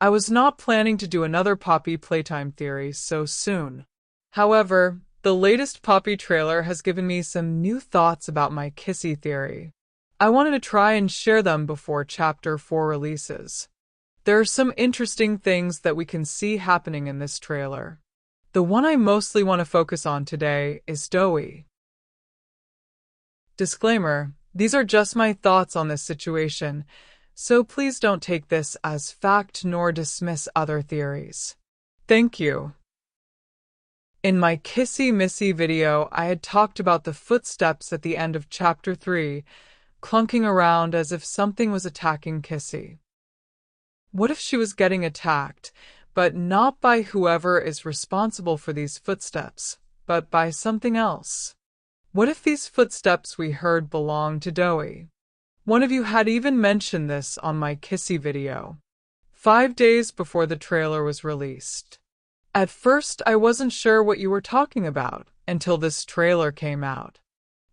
I was not planning to do another Poppy Playtime theory so soon. However, the latest Poppy trailer has given me some new thoughts about my Kissy theory. I wanted to try and share them before Chapter 4 releases. There are some interesting things that we can see happening in this trailer. The one I mostly want to focus on today is Doey. Disclaimer: these are just my thoughts on this situation, so please don't take this as fact nor dismiss other theories. Thank you. In my Kissy Missy video, I had talked about the footsteps at the end of Chapter 3, clunking around as if something was attacking Kissy. What if she was getting attacked, but not by whoever is responsible for these footsteps, but by something else? What if these footsteps we heard belonged to Doey? One of you had even mentioned this on my Kissy video, 5 days before the trailer was released. At first, I wasn't sure what you were talking about until this trailer came out.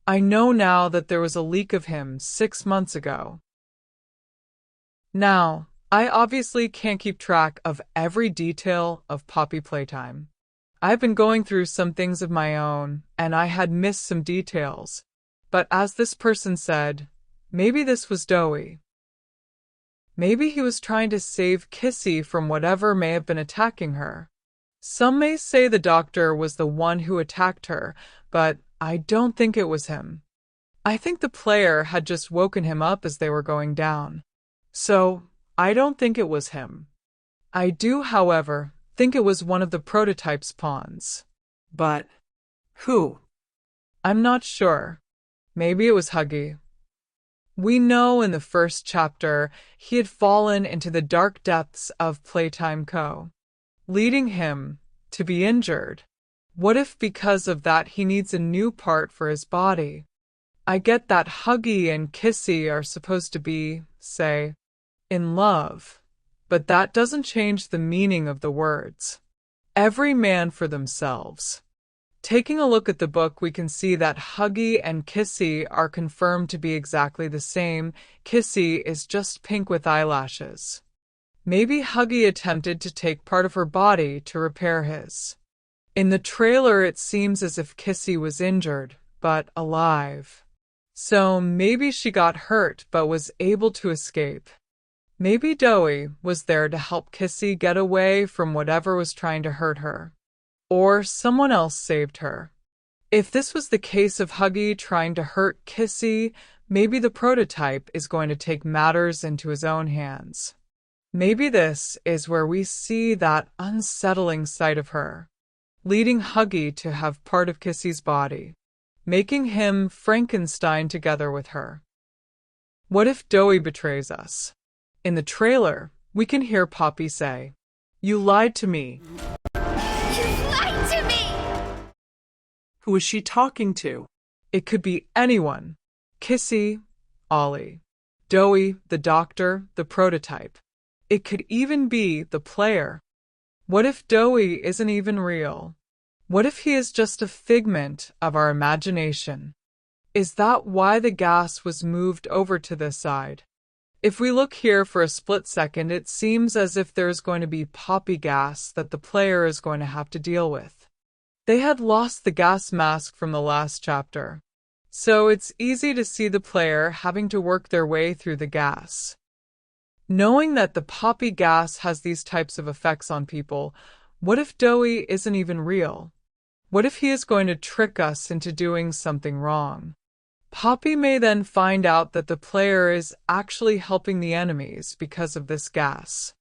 I know now that there was a leak of him 6 months ago. Now, I obviously can't keep track of every detail of Poppy Playtime. I've been going through some things of my own, and I had missed some details. But as this person said, maybe this was Doey. Maybe he was trying to save Kissy from whatever may have been attacking her. Some may say the doctor was the one who attacked her, but I don't think it was him. I think the player had just woken him up as they were going down. So, I don't think it was him. I do, however, think it was one of the prototype's pawns. But who? I'm not sure. Maybe it was Huggy. We know in the first chapter he had fallen into the dark depths of Playtime Co., leading him to be injured. What if because of that he needs a new part for his body? I get that Huggy and Kissy are supposed to be, say, in love, but that doesn't change the meaning of the words. Every man for themselves. Taking a look at the book, we can see that Huggy and Kissy are confirmed to be exactly the same. Kissy is just pink with eyelashes. Maybe Huggy attempted to take part of her body to repair his. In the trailer, it seems as if Kissy was injured, but alive. So maybe she got hurt but was able to escape. Maybe Doey was there to help Kissy get away from whatever was trying to hurt her. Or someone else saved her. If this was the case of Huggy trying to hurt Kissy, maybe the prototype is going to take matters into his own hands. Maybe this is where we see that unsettling side of her, leading Huggy to have part of Kissy's body, making him Frankenstein together with her. What if Doey betrays us? In the trailer, we can hear Poppy say, "You lied to me." You lied to me! Who is she talking to? It could be anyone. Kissy, Ollie, Doey, the doctor, the prototype. It could even be the player. What if Doey isn't even real? What if he is just a figment of our imagination? Is that why the gas was moved over to this side? If we look here for a split second, it seems as if there's going to be poppy gas that the player is going to have to deal with. They had lost the gas mask from the last chapter, so it's easy to see the player having to work their way through the gas. Knowing that the poppy gas has these types of effects on people, what if Doey isn't even real? What if he is going to trick us into doing something wrong? Poppy may then find out that the player is actually helping the enemies because of this gas,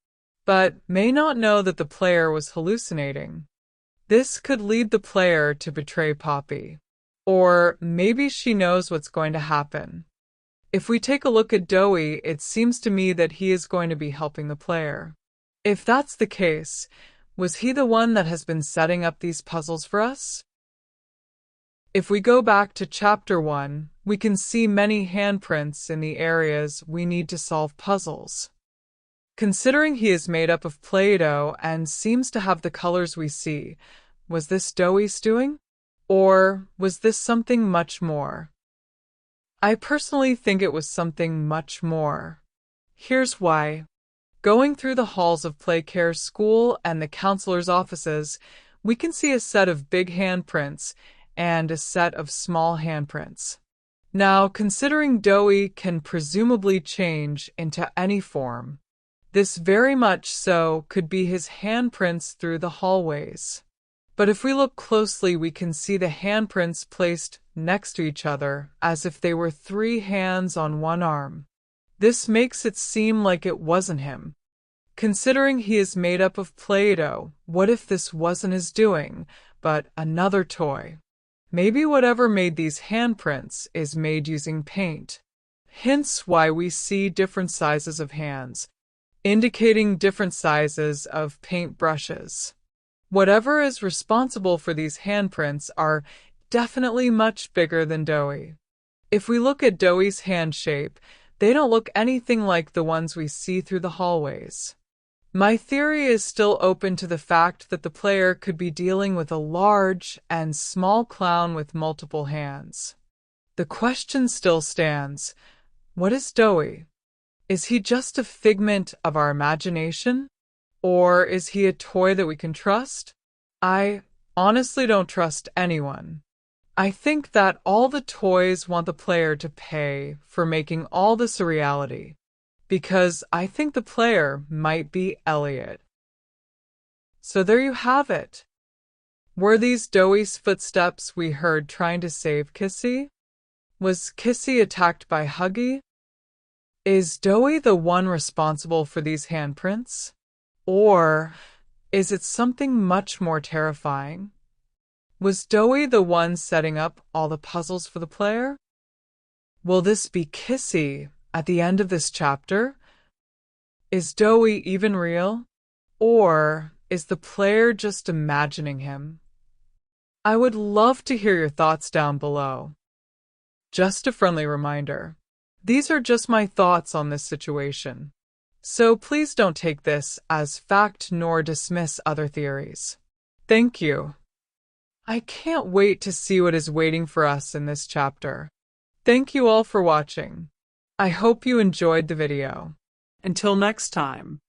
but may not know that the player was hallucinating. This could lead the player to betray Poppy. Or maybe she knows what's going to happen. If we take a look at Doey, it seems to me that he is going to be helping the player. If that's the case, was he the one that has been setting up these puzzles for us? If we go back to Chapter 1, we can see many handprints in the areas we need to solve puzzles. Considering he is made up of Play-Doh and seems to have the colors we see, was this Doey's doing? Or was this something much more? I personally think it was something much more. Here's why. Going through the halls of Playcare's school and the counselor's offices, we can see a set of big handprints and a set of small handprints. Now, considering Doey can presumably change into any form, this very much so could be his handprints through the hallways. But if we look closely, we can see the handprints placed next to each other as if they were 3 hands on one arm. This makes it seem like it wasn't him. Considering he is made up of Play-Doh, what if this wasn't his doing, but another toy? Maybe whatever made these handprints is made using paint. Hence why we see different sizes of hands, indicating different sizes of paint brushes. Whatever is responsible for these handprints are definitely much bigger than Doey. If we look at Doey's hand shape, they don't look anything like the ones we see through the hallways. My theory is still open to the fact that the player could be dealing with a large and small clown with multiple hands. The question still stands, what is Doey? Is he just a figment of our imagination? Or is he a toy that we can trust? I honestly don't trust anyone. I think that all the toys want the player to pay for making all this a reality, because I think the player might be Elliot. So there you have it. Were these Doey's footsteps we heard trying to save Kissy? Was Kissy attacked by Huggy? Is Doey the one responsible for these handprints? Or is it something much more terrifying? Was Doey the one setting up all the puzzles for the player? Will this be Kissy at the end of this chapter? Is Doey even real? Or is the player just imagining him? I would love to hear your thoughts down below. Just a friendly reminder, these are just my thoughts on this situation. So please don't take this as fact nor dismiss other theories. Thank you. I can't wait to see what is waiting for us in this chapter. Thank you all for watching. I hope you enjoyed the video. Until next time.